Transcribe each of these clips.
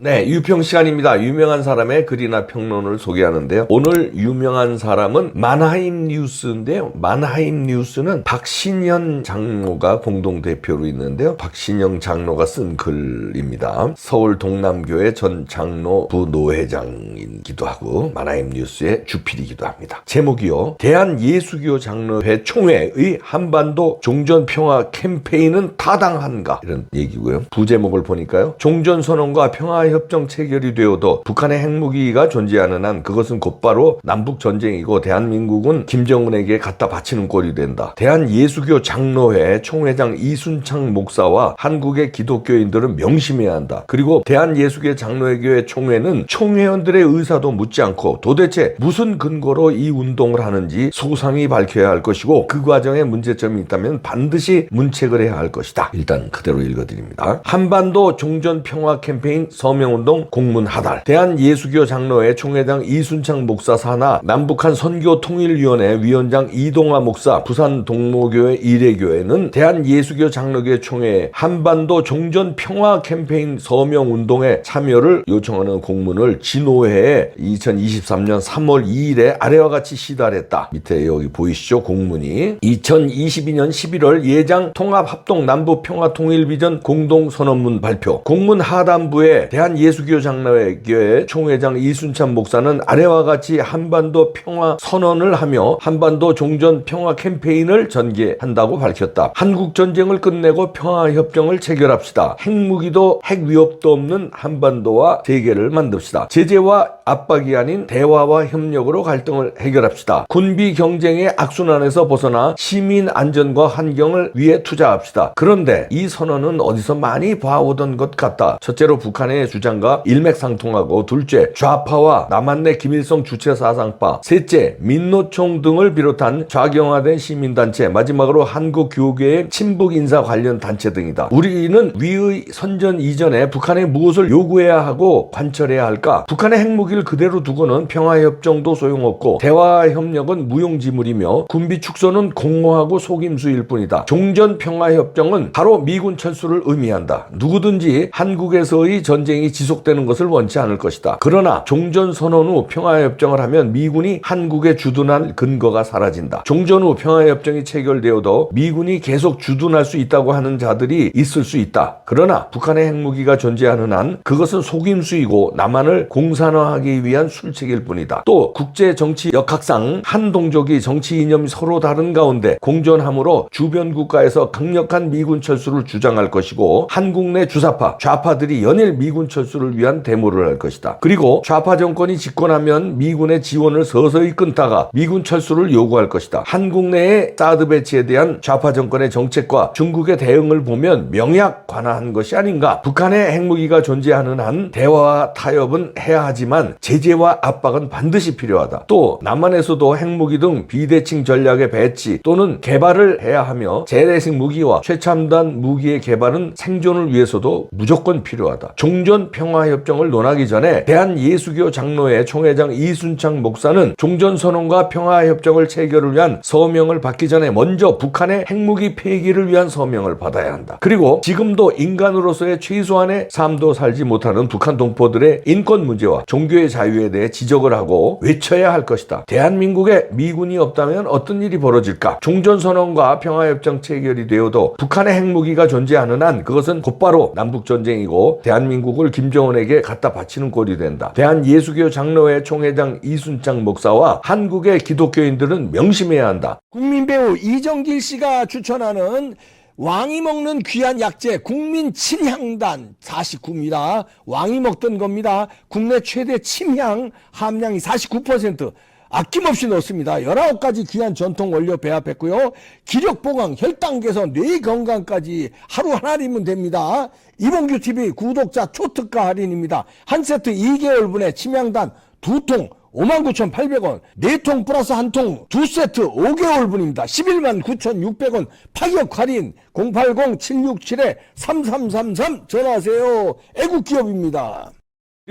네, 유평 시간입니다. 유명한 사람의 글이나 평론을 소개하는데요. 오늘 유명한 사람은 만하임 뉴스인데요. 만하임 뉴스는 박신현 장로가 공동대표로 있는데요. 박신영 장로가 쓴 글입니다. 서울 동남교회 전 장로 부노회장이기도 하고 만하임 뉴스의 주필이기도 합니다. 제목이요. 대한예수교 장로회 총회의 한반도 종전평화 캠페인은 타당한가? 이런 얘기고요. 부제목을 보니까요. 종전선언과 평화협정 체결이 되어도 북한의 핵무기가 존재하는 한 그것은 곧바로 남북전쟁이고 대한민국은 김정은에게 갖다 바치는 꼴이 된다. 대한예수교 장로회 총회장 이순창 목사와 한국의 기독교인들은 명심해야 한다. 그리고 대한예수교 장로회교회 총회는 총회원들의 의사도 묻지 않고 도대체 무슨 근거로 이 운동을 하는지 소상히 밝혀야 할 것이고 그 과정에 문제점이 있다면 반드시 문책을 해야 할 것이다. 일단 그대로 읽어드립니다. 한반도 종전평화 캠페인 서명운동 공문 하달. 대한예수교 장로회 총회장 이순창 목사 산하 남북한 선교통일위원회 위원장 이동화 목사 부산 동모교회 이례교회는 대한예수교 장로교회 총회 한반도 종전평화 캠페인 서명운동에 참여를 요청하는 공문을 진호회에 2023년 3월 2일에 아래와 같이 시달했다. 밑에 여기 보이시죠? 공문이 2022년 11월 예장 통합합동 남북평화통일비전 공동선언문 발표. 공문 하단부에 대한예수교 장로회교회 총회장 이순찬 목사는 아래와 같이 한반도 평화 선언을 하며 한반도 종전 평화 캠페인을 전개한다고 밝혔다. 한국 전쟁을 끝내고 평화협정을 체결합시다. 핵무기도 핵위협도 없는 한반도와 세계를 만듭시다. 제재와 압박이 아닌 대화와 협력으로 갈등을 해결합시다. 군비 경쟁의 악순환에서 벗어나 시민 안전과 환경을 위해 투자합시다. 그런데 이 선언은 어디서 많이 봐오던 것 같다. 첫째로 북한의 주장과 일맥상통하고, 둘째 좌파와 남한내 김일성 주체 사상파, 셋째 민노총 등을 비롯한 좌경화된 시민단체, 마지막으로 한국교계의 친북 인사 관련 단체 등이다. 우리는 위의 선전 이전에 북한에 무엇을 요구해야 하고 관철해야 할까? 북한의 핵무기를 그대로 두고는 평화협정도 소용없고 대화협력은 무용지물이며 군비 축소는 공허하고 속임수일 뿐이다. 종전평화협정은 바로 미군 철수를 의미한다. 누구든지 한국에서의 전쟁이 지속되는 것을 원치 않을 것이다. 그러나 종전선언 후 평화협정을 하면 미군이 한국에 주둔할 근거가 사라진다. 종전 후 평화협정이 체결되어도 미군이 계속 주둔할 수 있다고 하는 자들이 있을 수 있다. 그러나 북한의 핵무기가 존재하는 한 그것은 속임수이고 남한을 공산화하기 위한 술책일 뿐이다. 또 국제정치 역학상 한 동족이 정치 이념이 서로 다른 가운데 공존함으로 주변 국가에서 강력한 미군 철수를 주장할 것이고 한국 내 주사파, 좌파들이 연일 미군 철수를 위한 데모를 할 것이다. 그리고 좌파 정권이 집권하면 미군의 지원을 서서히 끊다가 미군 철수를 요구할 것이다. 한국 내의 사드 배치에 대한 좌파 정권의 정책과 중국의 대응을 보면 명약 관화한 것이 아닌가. 북한의 핵무기가 존재하는 한 대화와 타협은 해야 하지만 제재와 압박은 반드시 필요하다. 또 남한에서도 핵무기 등 비대칭 전략의 배치 또는 개발을 해야 하며 재래식 무기와 최첨단 무기의 개발은 생존을 위해서도 무조건 필요하다. 종전평화협정을 논하기 전에 대한예수교 장로회 총회장 이순창 목사는 종전선언과 평화협정을 체결을 위한 서명을 받기 전에 먼저 북한의 핵무기 폐기를 위한 서명을 받아야 한다. 그리고 지금도 인간으로서의 최소한의 삶도 살지 못하는 북한 동포들의 인권 문제와 종교의 자유에 대해 지적을 하고 외쳐야 할 것이다. 대한민국에 미군이 없다면 어떤 일이 벌어질까? 종전선언과 평화협정 체결이 되어도 북한의 핵무기가 존재하는 한 그것은 곧바로 남북전쟁이고 대한민국을 김정은에게 갖다 바치는 꼴이 된다. 대한예수교 장로회 총회장 이순창 목사와 한국의 기독교인들은 명심해야 한다. 국민배우 이정길 씨가 추천하는 왕이 먹는 귀한 약재 국민 침향단 49입니다. 왕이 먹던 겁니다. 국내 최대 침향 함량이 49%. 아낌없이 넣습니다. 19가지 귀한 전통 원료 배합했고요. 기력 보강, 혈당 개선, 뇌 건강까지 하루 하나리면 됩니다. 이봉규TV 구독자 초특가 할인입니다. 한 세트 2개월분에 침향단 2통 59,800원, 4통 플러스 1통 2세트 5개월분입니다. 119,600원 파격 할인 080-767-3333 전화하세요. 애국기업입니다.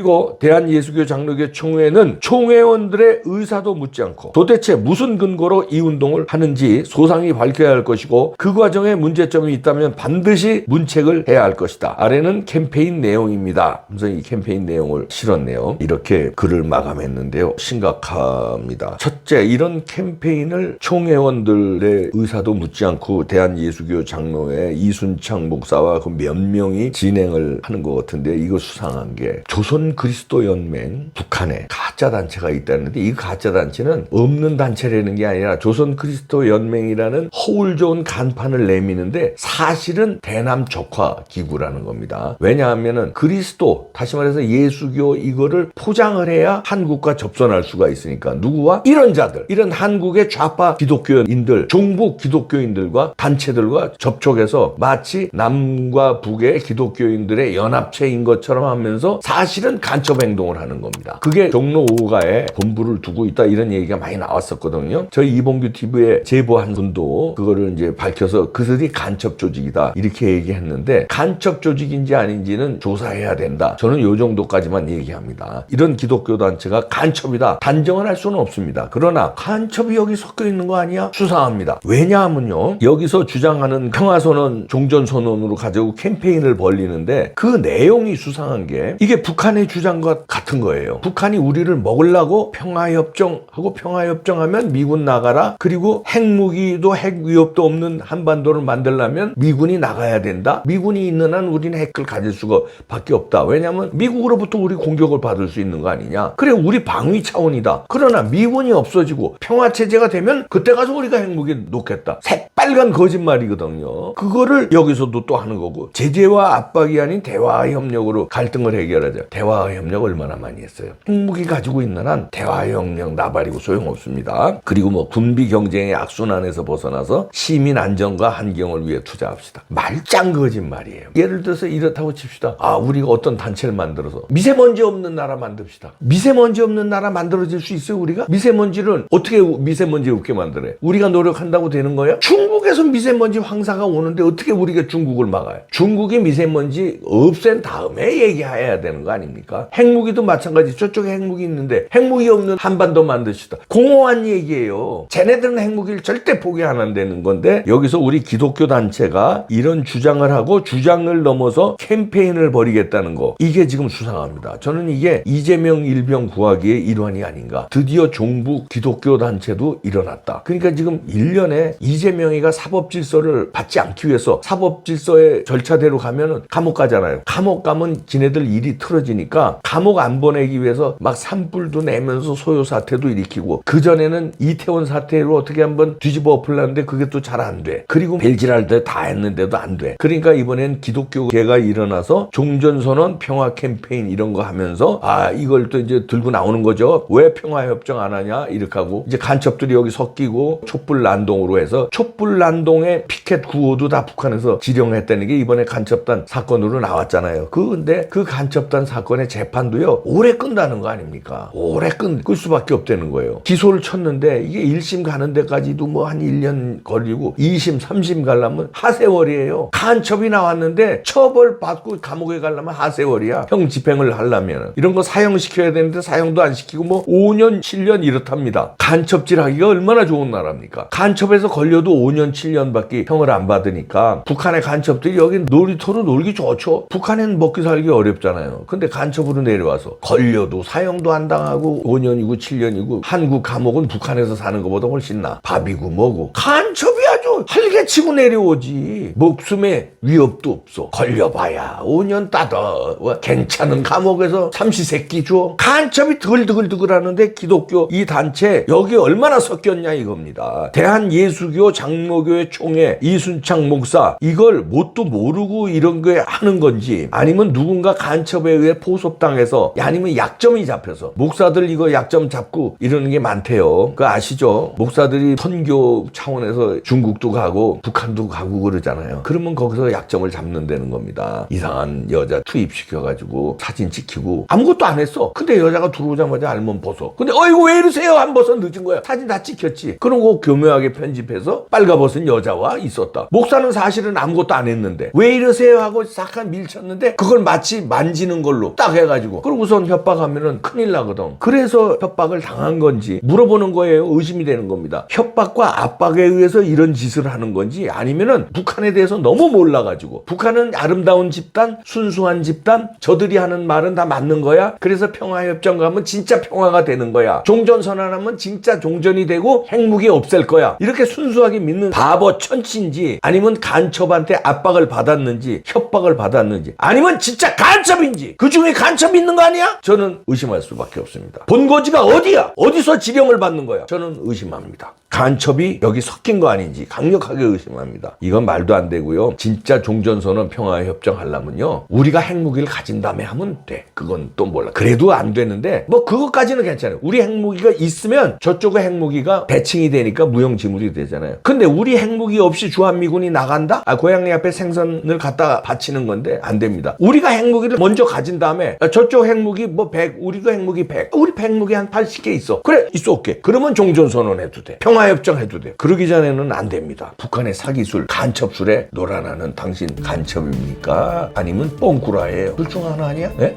그리고 대한예수교 장로교 총회는 총회원들의 의사도 묻지 않고 도대체 무슨 근거로 이 운동을 하는지 소상히 밝혀야 할 것이고 그 과정에 문제점이 있다면 반드시 문책을 해야 할 것이다. 아래는 캠페인 내용입니다. 그래서 이 캠페인 내용을 실었네요. 이렇게 글을 마감했는데요. 심각합니다. 첫째, 이런 캠페인을 총회원들의 의사도 묻지 않고 대한예수교 장로회 이순창 목사와 그 몇 명이 진행을 하는 것 같은데 이거 수상한 게 조선 그리스도 연맹 북한에 가짜 단체가 있다는데 이 가짜 단체는 없는 단체라는 게 아니라 조선 그리스도 연맹이라는 허울 좋은 간판을 내미는데 사실은 대남 적화 기구라는 겁니다. 왜냐하면은 그리스도 다시 말해서 예수교 이거를 포장을 해야 한국과 접선할 수가 있으니까 누구와 이런 자들 이런 한국의 좌파 기독교인들 종북 기독교인들과 단체들과 접촉해서 마치 남과 북의 기독교인들의 연합체인 것처럼 하면서 사실은 간첩 행동을 하는 겁니다. 그게 종로 5가에 본부를 두고 있다 이런 얘기가 많이 나왔었거든요. 저희 이봉규 TV에 제보한 분도 그거를 이제 밝혀서 그들이 간첩 조직이다 이렇게 얘기했는데 간첩 조직인지 아닌지는 조사해야 된다. 저는 요 정도까지만 얘기합니다. 이런 기독교 단체가 간첩이다 단정을 할 수는 없습니다. 그러나 간첩이 여기 섞여 있는 거 아니야? 수상합니다. 왜냐하면요 여기서 주장하는 평화선언 종전선언으로 가지고 캠페인을 벌리는데 그 내용이 수상한 게 이게 북한의 주장과 같은 거예요. 북한이 우리를 먹으려고 평화협정하고 평화협정하면 미군 나가라. 그리고 핵무기도 핵 위협도 없는 한반도를 만들려면 미군이 나가야 된다. 미군이 있는 한 우리는 핵을 가질 수가 밖에 없다. 왜냐하면 미국으로부터 우리 공격을 받을 수 있는 거 아니냐. 그래 우리 방위 차원이다. 그러나 미군이 없어지고 평화체제가 되면 그때 가서 우리가 핵무기 놓겠다. 새빨간 거짓말이거든요. 그거를 여기서도 또 하는 거고 제재와 압박이 아닌 대화와 협력으로 갈등을 해결하자. 대화와 협력 얼마나 많이 했어요. 핵무기 가지고 있는 한 대화와 협력 나발이고 소용없습니다. 그리고 뭐 군비 경쟁의 악순환에서 벗어나서 시민 안전과 환경을 위해 투자합시다. 말짱 거짓말이에요. 예를 들어서 이렇다고 칩시다. 우리가 어떤 단체를 만들어서 미세먼지 없는 나라 만듭시다. 미세먼지 없는 나라 만들어질 수 있어요 우리가? 미세먼지를 어떻게 미세먼지 없게 만들어요? 우리가 노력한다고 되는 거예요? 중국에서 미세먼지 황사가 오는데 어떻게 우리가 중국을 막아요? 중국이 미세먼지 없앤 다음에 얘기해야 되는 거 아닙니까? 핵무기도 마찬가지. 저쪽에 핵무기 있는데 핵무기 없는 한반도 만드시다. 공허한 얘기예요. 쟤네들은 핵무기를 절대 포기 안 한다는 건데 여기서 우리 기독교 단체가 이런 주장을 하고 주장을 넘어서 캠페인을 벌이겠다는 거 이게 지금 수상합니다. 저는 이게 이재명 일병 구하기의 일환이 아닌가. 드디어 종북 기독교 단체도 일어났다. 그러니까 지금 1년에 이재명이가 사법질서를 받지 않기 위해서 사법질서의 절차대로 가면은 감옥 가잖아요. 감옥 가면 지네들 일이 틀어지니까 감옥 안 보내기 위해서 막 산불도 내면서 소요 사태도 일으키고 그전에는 이태원 사태로 어떻게 한번 뒤집어 엎으려는데 그게 또 잘 안 돼. 그리고 벨질할 때 다 했는데도 안 돼. 그러니까 이번엔 기독교계가 일어나서 종전선언 평화 캠페인 이런 거 하면서 이걸 또 이제 들고 나오는 거죠. 왜 평화협정 안 하냐 이렇게 하고 이제 간첩들이 여기 섞이고 촛불난동으로 해서 촛불난동의 피켓 구호도 다 북한에서 지령했다는 게 이번에 간첩단 사건으로 나왔잖아요. 근데 그 간첩단 사건의 재판도요 오래 끈다는 거 아닙니까? 오래 끌 수밖에 없다는 거예요. 기소를 쳤는데 이게 1심 가는 데까지도 뭐 한 1년 걸리고 2심 3심 가려면 하세월이에요. 간첩이 나왔는데 처벌받고 감옥에 가려면 하세월이야. 형 집행을 하려면 이런 거 사형시켜야 되는데 사형도 안 시키고 뭐 5년 7년 이렇답니다. 간첩질 하기가 얼마나 좋은 나라입니까? 간첩에서 걸려도 5년 7년밖에 형을 안 받으니까 북한의 간첩들이 여기 놀이터로 놀기 좋죠. 북한에는 먹기 살기 어렵잖아요. 근데 간첩으로 내려와서 걸려도 사형도 안 당하고 5년이고 7년이고 한국 감옥은 북한에서 사는 것보다 훨씬 나. 밥이고 뭐고. 간첩이 아주 활개치고 내려오지. 목숨에 위협도 없어. 걸려봐야 5년 따더. 괜찮은 감옥에서 삼시세끼 줘. 간첩이 드글드글 하는데 기독교 이 단체 여기 얼마나 섞였냐 이겁니다. 대한예수교 장로교회 총회 이순창 목사 이걸 뭣도 모르고 이런 거 하는 건지 아니면 누군가 간첩에 의해 포섭당해서 아니면 약점이 잡혀서 목사들 이거 약점 잡고 이러는 게 많대요. 그거 아시죠? 목사들이 선교 차원에서 중국도 미국도 가고 북한도 가고 그러잖아요. 그러면 거기서 약점을 잡는다는 겁니다. 이상한 여자 투입시켜가지고 사진 찍히고 아무것도 안 했어. 근데 여자가 들어오자마자 알몸 벗어. 근데 어이구 왜 이러세요? 안 벗어. 늦은 거야. 사진 다 찍혔지. 그러고 교묘하게 편집해서 빨가벗은 여자와 있었다. 목사는 사실은 아무것도 안 했는데 왜 이러세요? 하고 싹한 밀쳤는데 그걸 마치 만지는 걸로 딱 해가지고 그러고선 협박하면은 큰일 나거든. 그래서 협박을 당한 건지 물어보는 거예요. 의심이 되는 겁니다. 협박과 압박에 의해서 이런 짓을 하는 건지 아니면은 북한에 대해서 너무 몰라가지고 북한은 아름다운 집단, 순수한 집단, 저들이 하는 말은 다 맞는 거야. 그래서 평화협정 가면 진짜 평화가 되는 거야. 종전선언하면 진짜 종전이 되고 핵무기 없앨 거야. 이렇게 순수하게 믿는 바보 천치인지 아니면 간첩한테 압박을 받았는지 협박을 받았는지 아니면 진짜 간첩인지 그 중에 간첩 있는 거 아니야? 저는 의심할 수밖에 없습니다. 본거지가 어디야? 어디서 지령을 받는 거야? 저는 의심합니다. 간첩이 여기 섞인 거 아닌지 강력하게 의심합니다. 이건 말도 안 되고요. 진짜 종전선언 평화협정 하려면요. 우리가 핵무기를 가진 다음에 하면 돼. 그건 또 몰라. 그래도 안 되는데 뭐 그것까지는 괜찮아요. 우리 핵무기가 있으면 저쪽의 핵무기가 대칭이 되니까 무용지물이 되잖아요. 근데 우리 핵무기 없이 주한미군이 나간다? 고양이 앞에 생선을 갖다 바치는 건데 안 됩니다. 우리가 핵무기를 먼저 가진 다음에 저쪽 핵무기 뭐 100, 우리도 핵무기 100, 우리 핵무기 한 80개 있어. 그래 있어 올게. 그러면 종전선언 해도 돼. 평화협정 해도 돼. 그러기 전에는 안 됩니다. 북한의 사기술, 간첩술에 놀아나는 당신 간첩입니까? 아니면 뻥꾸라예요? 둘 중 하나 아니야? 네?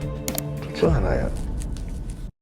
둘 중 하나야.